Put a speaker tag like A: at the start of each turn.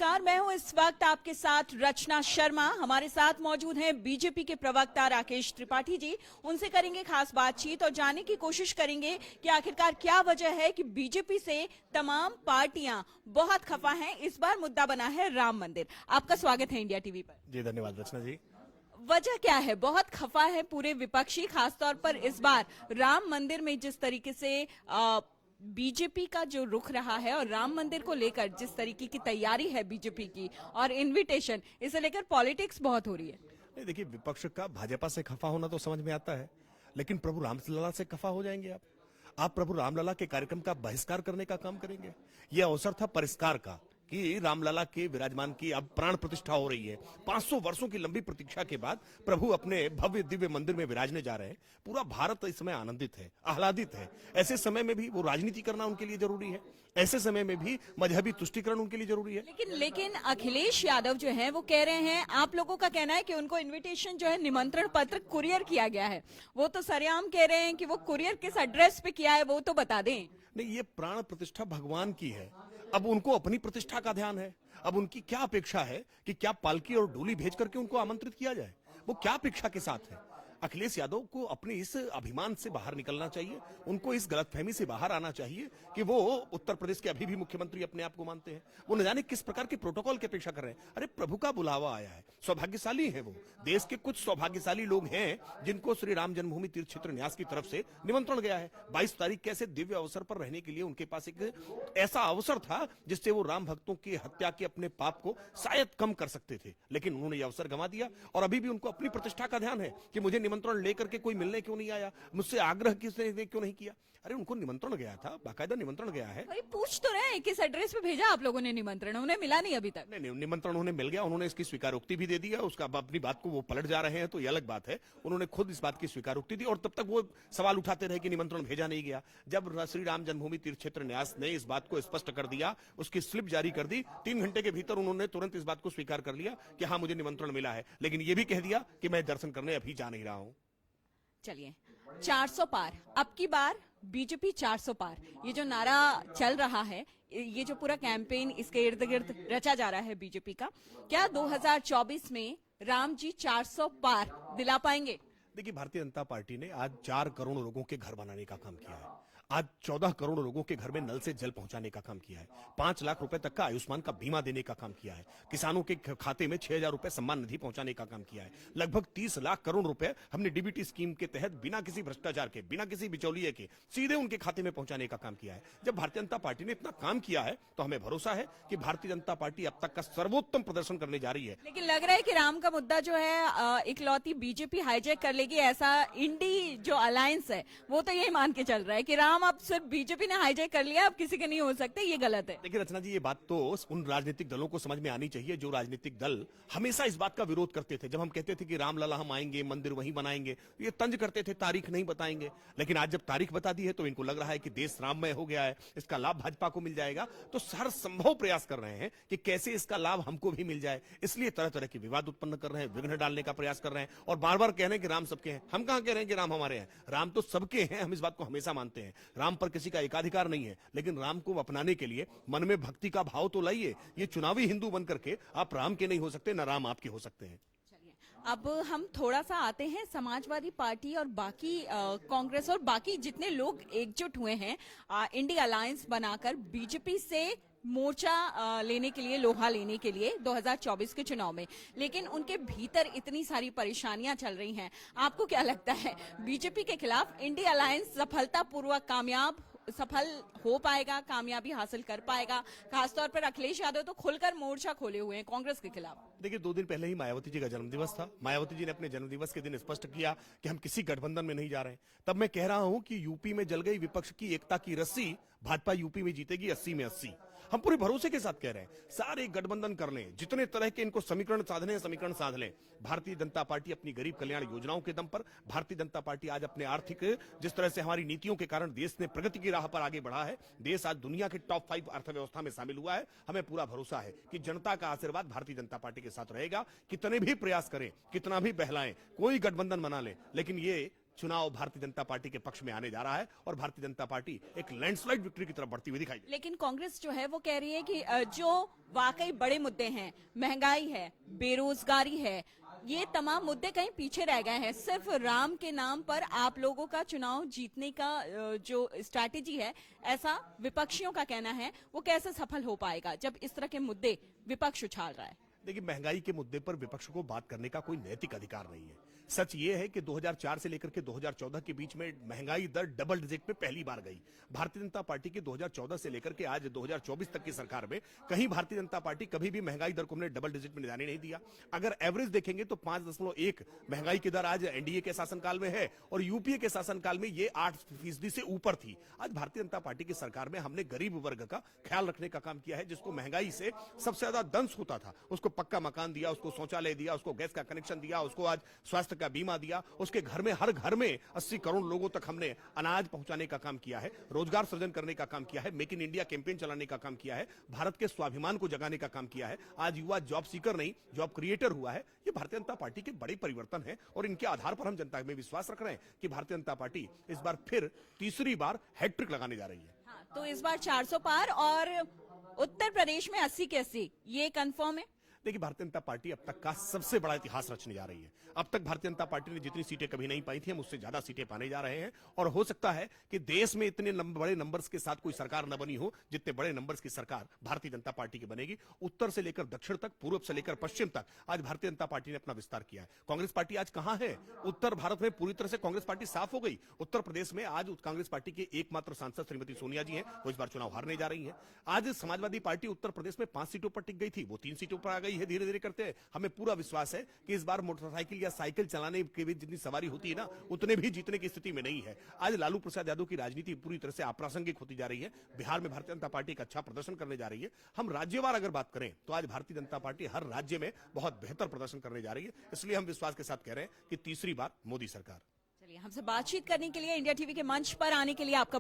A: नमस्कार, मैं हूं इस वक्त आपके साथ रचना शर्मा। हमारे साथ मौजूद हैं बीजेपी के प्रवक्ता राकेश त्रिपाठी जी। उनसे करेंगे खास बातचीत और जानने की कोशिश करेंगे कि आखिरकार क्या वजह है कि बीजेपी से तमाम पार्टियां बहुत खफा हैं। इस बार मुद्दा बना है राम मंदिर। आपका स्वागत है इंडिया टीवी पर।
B: जी धन्यवाद रचना जी।
A: वजह क्या है? बहुत खफा है पूरे विपक्षी, खासतौर पर इस बार राम मंदिर में जिस तरीके से बीजेपी का जो रुख रहा है और राम मंदिर को लेकर जिस तरीके की तैयारी है बीजेपी की और इनविटेशन, इसे लेकर पॉलिटिक्स बहुत हो रही है।
B: नहीं देखिए, विपक्ष का भाजपा से खफा होना तो समझ में आता है, लेकिन प्रभु रामलला से खफा हो जाएंगे आप प्रभु रामलला के कार्यक्रम का बहिष्कार करने का काम करेंगे। यह अवसर था परिष्कार का कि रामलला के विराजमान की अब प्राण प्रतिष्ठा हो रही है। 500 वर्षों की लंबी प्रतीक्षा के बाद प्रभु अपने भव्य दिव्य मंदिर में विराजने जा रहे हैं। पूरा भारत इस समय आनंदित है, आह्लादित है। ऐसे समय में भी वो राजनीति करना उनके लिए जरूरी है। ऐसे समय में भी मजहबी तुष्टिकरण उनके लिए जरूरी है।
A: लेकिन अखिलेश यादव जो है वो कह रहे हैं, आप लोगों का कहना है कि उनको इनविटेशन जो है, निमंत्रण पत्र कुरियर किया गया है। वो तो सरेआम कह रहे हैं कि वो कुरियर किस एड्रेस पे किया है वो तो बता दें।
B: नहीं, ये प्राण प्रतिष्ठा भगवान की है। अब उनको अपनी प्रतिष्ठा का ध्यान है। अब उनकी क्या अपेक्षा है कि क्या पालकी और डोली भेज करके उनको आमंत्रित किया जाए? वो क्या अपेक्षा के साथ है? अखिलेश यादव को अपने इस अभिमान से बाहर निकलना चाहिए। उनको इस गलतफहमी से बाहर आना चाहिए कि वो उत्तर प्रदेश के अभी भी मुख्यमंत्री अपने आप को मानते हैं। वो न जाने किस प्रकार के प्रोटोकॉल की अपेक्षा कर रहे हैं। अरे प्रभु का बुलावा आया है, सौभाग्यशाली है वो। देश के कुछ सौभाग्यशाली लोग हैं जिनको श्री राम जन्मभूमि तीर्थ क्षेत्र न्यास की तरफ से निमंत्रण गया है। 22 तारीख के ऐसे दिव्य अवसर पर रहने के लिए उनके पास एक ऐसा अवसर था जिससे वो राम भक्तों की हत्या के अपने पाप को शायद कम कर सकते थे, लेकिन उन्होंने यह अवसर गंवा दिया। और अभी भी उनको अपनी प्रतिष्ठा का ध्यान है कि मुझे निमंत्रण लेकर के कोई मिलने क्यों नहीं आया, मुझसे आग्रह किसने क्यों नहीं किया। अरे उनको निमंत्रण गया था, बाकायदा निमंत्रण गया है।
A: भाई पूछ तो रहे हैं किस एड्रेस पे भेजा आप लोगों ने निमंत्रण, उन्हें मिला नहीं अभी तक।
B: नहीं, निमंत्रण उन्हें मिल गया। उन्होंने इसकी स्वीकारोक्ति भी दे दी है। उसका अपनी बात को वो पलट जा रहे हैं तो ये अलग बात है। उन्होंने खुद इस बात की स्वीकारोक्ति दी और तब तक वो सवाल उठाते रहे कि निमंत्रण भेजा नहीं गया। जब श्री राम जन्मभूमि तीर्थ क्षेत्र न्यास ने इस बात को स्पष्ट कर दिया, उसकी स्लिप जारी कर दी, 3 घंटे के भीतर उन्होंने तुरंत इस बात को स्वीकार कर लिया कि हाँ मुझे निमंत्रण मिला है, लेकिन ये भी कह दिया कि मैं दर्शन करने अभी जा नहीं रहा हूं।
A: चलिए, 400 पार, अब की बार बीजेपी 400 पार, ये जो नारा चल रहा है, ये जो पूरा कैंपेन इसके इर्द गिर्द रचा जा रहा है बीजेपी का, क्या 2024 में राम जी 400 पार दिला पाएंगे?
B: देखिए, भारतीय जनता पार्टी ने आज 4 करोड़ लोगों के घर बनाने का काम किया है। आज 14 करोड़ लोगों के घर में नल से जल पहुंचाने का काम किया है। 5 लाख रुपए तक का आयुष्मान का बीमा देने का काम किया है। किसानों के खाते में 6,000 रुपए सम्मान निधि पहुंचाने का काम किया है। लगभग 30 लाख करोड़ रुपए हमने डीबीटी स्कीम के तहत बिना किसी भ्रष्टाचार के, बिना किसी बिचौलिए के सीधे उनके खाते में पहुंचाने का काम किया है। जब भारतीय जनता पार्टी ने इतना काम किया है तो हमें भरोसा है कि भारतीय जनता पार्टी अब तक का सर्वोत्तम प्रदर्शन करने जा रही है।
A: लेकिन लग रहा है कि राम का मुद्दा जो है इकलौती बीजेपी हाईजैक कर लेगी, ऐसा इंडी जो अलायंस है वो तो यही मान के चल रहा है कि राम अब सिर्फ बीजेपी ने हाईजैक कर लिया, अब किसी के नहीं हो सकते। ये गलत है।
B: देखिए रचना जी, ये बात तो उन राजनीतिक दलों को समझ में आनी चाहिए जो राजनीतिक दल हमेशा इस बात का विरोध करते थे। जब हम कहते थे कि रामलला हम आएंगे, मंदिर वहीं बनाएंगे, ये तंज करते थे, तारीख नहीं बताएंगे। लेकिन आज जब तारीख बता दी है तो इनको लग रहा है कि देश राममय हो गया है, इसका लाभ भाजपा को मिल जाएगा। तो हर संभव प्रयास कर रहे हैं कि कैसे इसका लाभ हमको भी मिल जाए। इसलिए तरह तरह के विवाद उत्पन्न कर रहे हैं, विघ्न डालने का प्रयास कर रहे हैं और बार बार कह रहे हैं कि राम सबके हैं। हम कहां कह रहे हैं कि राम हमारे हैं? राम तो सबके हैं, हम इस बात को हमेशा मानते हैं। राम पर किसी का एकाधिकार नहीं है, लेकिन राम को अपनाने के लिए मन में भक्ति का भाव तो लाइए। ये चुनावी हिंदू बन करके आप राम के नहीं हो सकते, न राम आपके हो सकते हैं।
A: अब हम थोड़ा सा आते हैं समाजवादी पार्टी और बाकी कांग्रेस और बाकी जितने लोग एकजुट हुए हैं इंडिया अलायंस बनाकर बीजेपी से मोर्चा लेने के लिए, लोहा लेने के लिए 2024 के चुनाव में, लेकिन उनके भीतर इतनी सारी परेशानियां चल रही हैं। आपको क्या लगता है बीजेपी के खिलाफ इंडिया अलायंस सफलतापूर्वक सफल हो पाएगा, कामयाबी हासिल कर पाएगा? खासतौर पर अखिलेश यादव तो खुलकर मोर्चा खोले हुए हैं कांग्रेस के खिलाफ।
B: देखिए, 2 दिन पहले ही मायावती जी का जन्मदिवस था। मायावती जी ने अपने जन्मदिवस के दिन स्पष्ट किया कि हम किसी गठबंधन में नहीं जा रहे हैं। तब मैं कह रहा हूं कि यूपी में जल गई विपक्ष की एकता की रस्सी, भाजपा यूपी में जीतेगी 80 में 80। हम पूरे भरोसे के साथ कह रहे हैं, सारे गठबंधन कर लें, जितने तरह के इनको समीकरण साधने हैं समीकरण साध लें। भारतीय जनता पार्टी अपनी गरीब कल्याण योजनाओं के दम पर, भारतीय जनता पार्टी आज अपने आर्थिक, जिस तरह से हमारी नीतियों के कारण देश ने प्रगति की राह पर आगे बढ़ा है, देश आज दुनिया के टॉप 5 अर्थव्यवस्था में शामिल हुआ है। हमें पूरा भरोसा है कि जनता का आशीर्वाद भारतीय जनता पार्टी के साथ रहेगा। कितने भी प्रयास करें, कितना भी बहलाएं, कोई गठबंधन बना ले, लेकिन ये चुनाव भारतीय जनता पार्टी के पक्ष में आने जा रहा है और भारतीय जनता पार्टी एक लैंडस्लाइड विक्ट्री की तरफ बढ़ती हुई दिखाई दे।
A: लेकिन कांग्रेस जो है वो कह रही है कि जो वाकई बड़े मुद्दे हैं, महंगाई है, बेरोजगारी है, ये तमाम मुद्दे कहीं पीछे रह गए हैं। सिर्फ राम के नाम पर आप लोगों का चुनाव जीतने का जो स्ट्रैटेजी है, ऐसा विपक्षियों का कहना है, वो कैसे सफल हो पाएगा जब इस तरह के मुद्दे विपक्ष उछाल रहा है।
B: देखिए, महंगाई के मुद्दे पर विपक्ष को बात करने का कोई नैतिक अधिकार नहीं है। सच ये है कि 2004 से लेकर के 2014 के बीच में महंगाई दर डबल डिजिट में पहली बार गई। भारतीय जनता पार्टी की 2014 से लेकर के आज 2024 तक की सरकार में कहीं भारतीय जनता पार्टी कभी भी महंगाई दर को हमने डबल डिजिट में जाने नहीं दिया। अगर एवरेज देखेंगे तो 5.1 महंगाई की दर आज एनडीए के शासनकाल में है और यूपीए के शासनकाल में ये 8% से ऊपर थी। आज भारतीय जनता पार्टी की सरकार में हमने गरीब वर्ग का ख्याल रखने का काम किया है, जिसको महंगाई से सबसे ज्यादा दंश होता था, उसको पक्का मकान दिया, उसको शौचालय दिया, उसको गैस का कनेक्शन दिया, उसको आज स्वास्थ्य का बीमा दिया, उसके घर में हर घर में 80 करोड़ लोगों तक हमने अनाज पहुंचाने का काम किया है, रोजगार सृजन करने का काम किया है, मेक इन इंडिया कैंपेन चलाने का काम किया है, भारत के स्वाभिमान को जगाने का काम किया है। आज युवा जॉब सीकर नहीं, जॉब क्रिएटर हुआ है। ये भारतीय जनता पार्टी के बड़े परिवर्तन है और इनके आधार पर हम जनता में विश्वास रख रहे हैं कि भारतीय जनता पार्टी इस बार फिर तीसरी बार हैट्रिक लगाने जा रही है।
A: हाँ, तो इस बार 400 पार और उत्तर प्रदेश में 80 के 80, ये कंफर्म है।
B: देखिए, भारतीय जनता पार्टी अब तक का सबसे बड़ा इतिहास रचने जा रही है। अब तक भारतीय जनता पार्टी ने जितनी सीटें कभी नहीं पाई थी, हम उससे ज्यादा सीटें पाने जा रहे हैं और हो सकता है कि देश में इतने बड़े नंबर्स के साथ कोई सरकार न बनी हो जितने बड़े नंबर्स की सरकार भारतीय जनता पार्टी की बनेगी। उत्तर से लेकर दक्षिण तक, पूर्व से लेकर पश्चिम तक आज भारतीय जनता पार्टी ने अपना विस्तार किया है। कांग्रेस पार्टी आज कहां है? उत्तर भारत में पूरी तरह से कांग्रेस पार्टी साफ हो गई। उत्तर प्रदेश में आज कांग्रेस पार्टी के एकमात्र सांसद श्रीमती सोनिया जी हैं, वो इस बार चुनाव हारने जा रही है। आज समाजवादी पार्टी उत्तर प्रदेश में 5 सीटों पर टिक गई थी, वो 3 सीटों पर आ गई है धीरे धीरे करते। हमें पूरा विश्वास है कि इस बार मोटरसाइकिल या साइकिल चलाने के भी जितनी सवारी होती है ना, उतने भी जीतने की स्थिति में नहीं है। आज लालू प्रसाद यादव की राजनीति पूरी तरह से अप्रासंगिक होती जा रही है। बिहार में भारतीय जनता पार्टी एक अच्छा प्रदर्शन करने जा रही है। हम राज्यवार अगर बात करें तो आज भारतीय जनता पार्टी हर राज्य में बहुत बेहतर प्रदर्शन करने जा रही है। इसलिए हम विश्वास के साथ कह रहे हैं कि तीसरी बार मोदी सरकार।
A: चलिए, हमसे बातचीत करने के लिए, इंडिया टीवी के मंच पर आने के लिए आपका